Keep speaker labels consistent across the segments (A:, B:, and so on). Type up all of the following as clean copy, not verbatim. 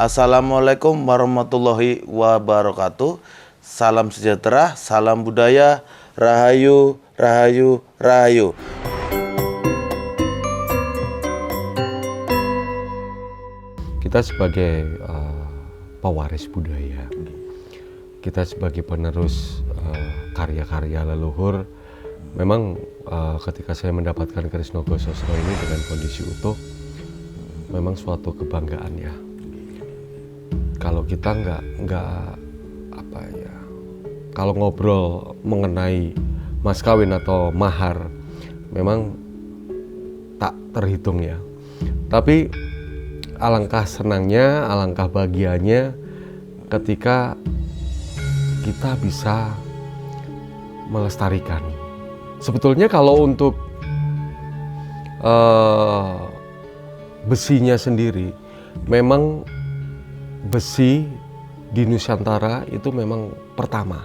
A: Assalamualaikum warahmatullahi wabarakatuh. Salam sejahtera, salam budaya, rahayu, rahayu, rahayu.
B: Kita sebagai pewaris budaya, kita sebagai penerus karya-karya leluhur, memang ketika saya mendapatkan keris Nogososro ini dengan kondisi utuh, memang suatu kebanggaan ya. Kalau kita nggak apa ya, kalau ngobrol mengenai mas kawin atau mahar, memang tak terhitung ya. Tapi alangkah senangnya, alangkah bahagianya ketika kita bisa melestarikan. Sebetulnya kalau untuk besinya sendiri, memang besi di Nusantara itu memang pertama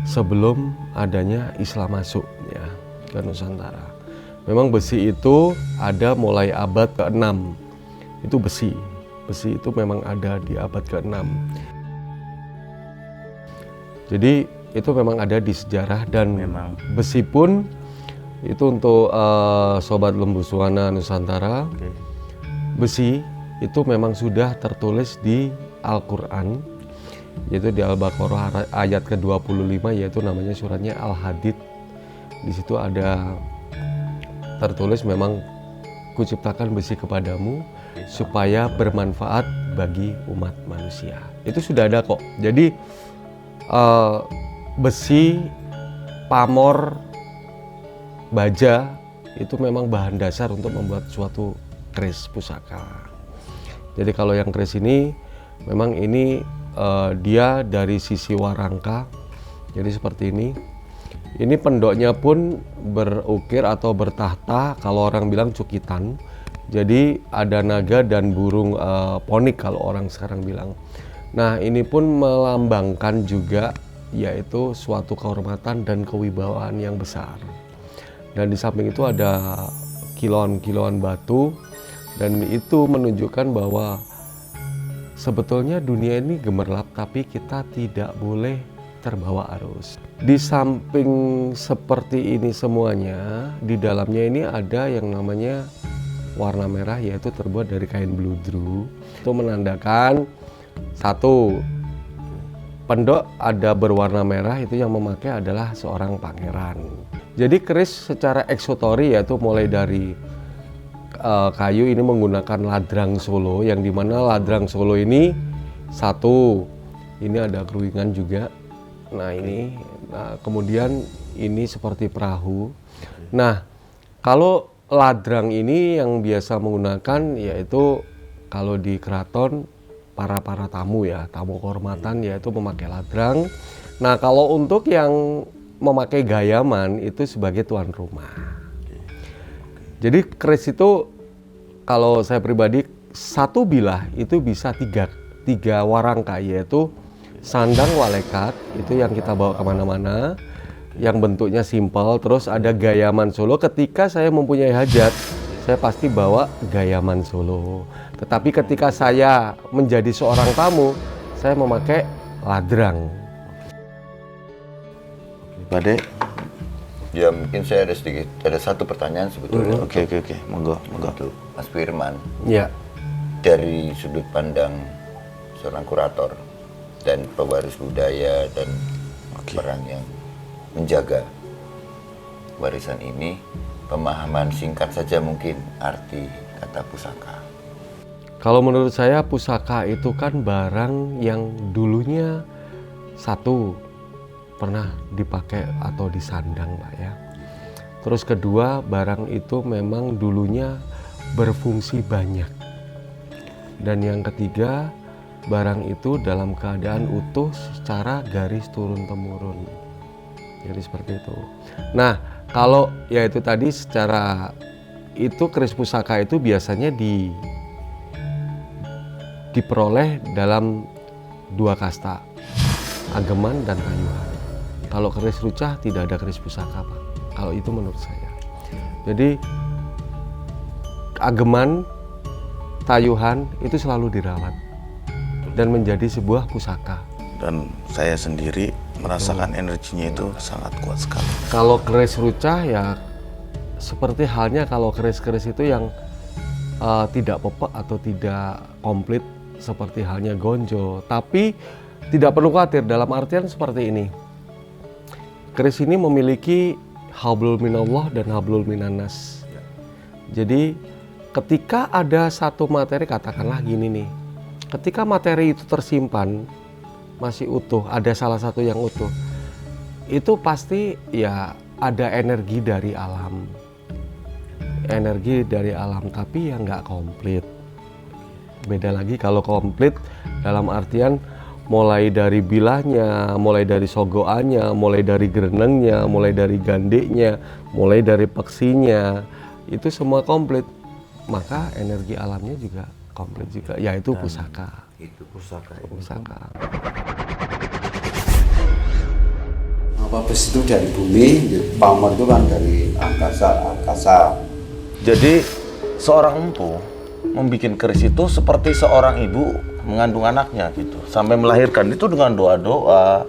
B: sebelum adanya Islam masuk ya ke Nusantara. Memang besi itu ada mulai abad ke-6. Itu besi itu memang ada di abad ke-6. Jadi itu memang ada di sejarah, dan memang besi pun itu untuk Sobat Lembu Suwana Nusantara. Besi itu memang sudah tertulis di Al-Quran, yaitu di Al-Baqarah ayat ke-25, yaitu namanya suratnya Al-Hadid. Di situ ada tertulis memang kuciptakan besi kepadamu supaya bermanfaat bagi umat manusia. Itu sudah ada kok. Jadi besi, pamor, baja itu memang bahan dasar untuk membuat suatu keris pusaka. Jadi kalau yang keris ini memang ini dia dari sisi warangka. Jadi seperti ini. Ini pendoknya pun berukir atau bertahta, kalau orang bilang cukitan. Jadi ada naga dan burung ponik kalau orang sekarang bilang. Nah ini pun melambangkan juga yaitu suatu kehormatan dan kewibawaan yang besar. Dan di samping itu ada kilauan-kilauan batu, dan itu menunjukkan bahwa sebetulnya dunia ini gemerlap, tapi kita tidak boleh terbawa arus. Di samping seperti ini semuanya, di dalamnya ini ada yang namanya warna merah, yaitu terbuat dari kain bludru. Itu menandakan satu, pendok ada berwarna merah, itu yang memakai adalah seorang pangeran. Jadi keris secara eksotori, yaitu mulai dari kayu ini menggunakan ladrang Solo, yang dimana ladrang Solo ini satu, ini ada keruingan juga. Nah ini, kemudian ini seperti perahu. Nah kalau ladrang ini yang biasa menggunakan yaitu kalau di keraton para tamu ya, tamu kehormatan, yaitu memakai ladrang. Nah kalau untuk yang memakai gayaman itu sebagai tuan rumah. Jadi keris itu kalau saya pribadi satu bilah itu bisa tiga warangka, yaitu sandang walekat itu yang kita bawa kemana-mana, yang bentuknya simpel. Terus ada gayaman Solo, ketika saya mempunyai hajat saya pasti bawa gayaman Solo. Tetapi ketika saya menjadi seorang tamu, saya memakai ladrang.
A: Pak Dek?
C: Ya mungkin saya ada satu pertanyaan sebetulnya.
A: Oke. Monggo.
C: Untuk Mas Firman.
B: Ya.
C: Dari sudut pandang seorang kurator dan pewaris budaya dan orang yang menjaga warisan ini, pemahaman singkat saja mungkin arti kata pusaka.
B: Kalau menurut saya pusaka itu kan barang yang dulunya satu pernah dipakai atau disandang, Pak ya. Terus kedua, barang itu memang dulunya berfungsi banyak. Dan yang ketiga, barang itu dalam keadaan utuh secara garis turun-temurun. Jadi seperti itu. Nah, kalau ya itu tadi secara itu keris pusaka itu biasanya diperoleh dalam dua kasta, ageman dan tayuhan. Kalau keris rucah tidak ada keris pusaka, Pak. Kalau itu menurut saya. Jadi ageman, tayuhan itu selalu dirawat. dan menjadi sebuah pusaka.
A: Dan saya sendiri merasakan energinya itu sangat kuat sekali.
B: Kalau keris rucah ya seperti halnya kalau keris-keris itu yang tidak pepek atau tidak komplit seperti halnya gonjo. Tapi tidak perlu khawatir dalam artian seperti ini. Keris ini memiliki hablul minallah dan hablul minannas. Jadi ketika ada satu materi, katakanlah gini nih, ketika materi itu tersimpan masih utuh, ada salah satu yang utuh, itu pasti ya ada energi dari alam, tapi yang nggak komplit. Beda lagi kalau komplit dalam artian mulai dari bilahnya, mulai dari sogoannya, mulai dari gerenengnya, mulai dari gandeknya, mulai dari peksinya, itu semua komplit. Maka energi alamnya juga komplit juga, yaitu pusaka.
D: Itu pusaka.
B: Pusaka.
D: Apa besi itu dari bumi, pamor itu kan dari angkasa.
A: Jadi seorang empu membuat keris itu seperti seorang ibu mengandung anaknya gitu, sampai melahirkan itu dengan doa-doa.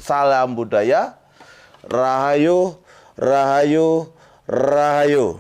A: Salam budaya, rahayu, rahayu, rahayu.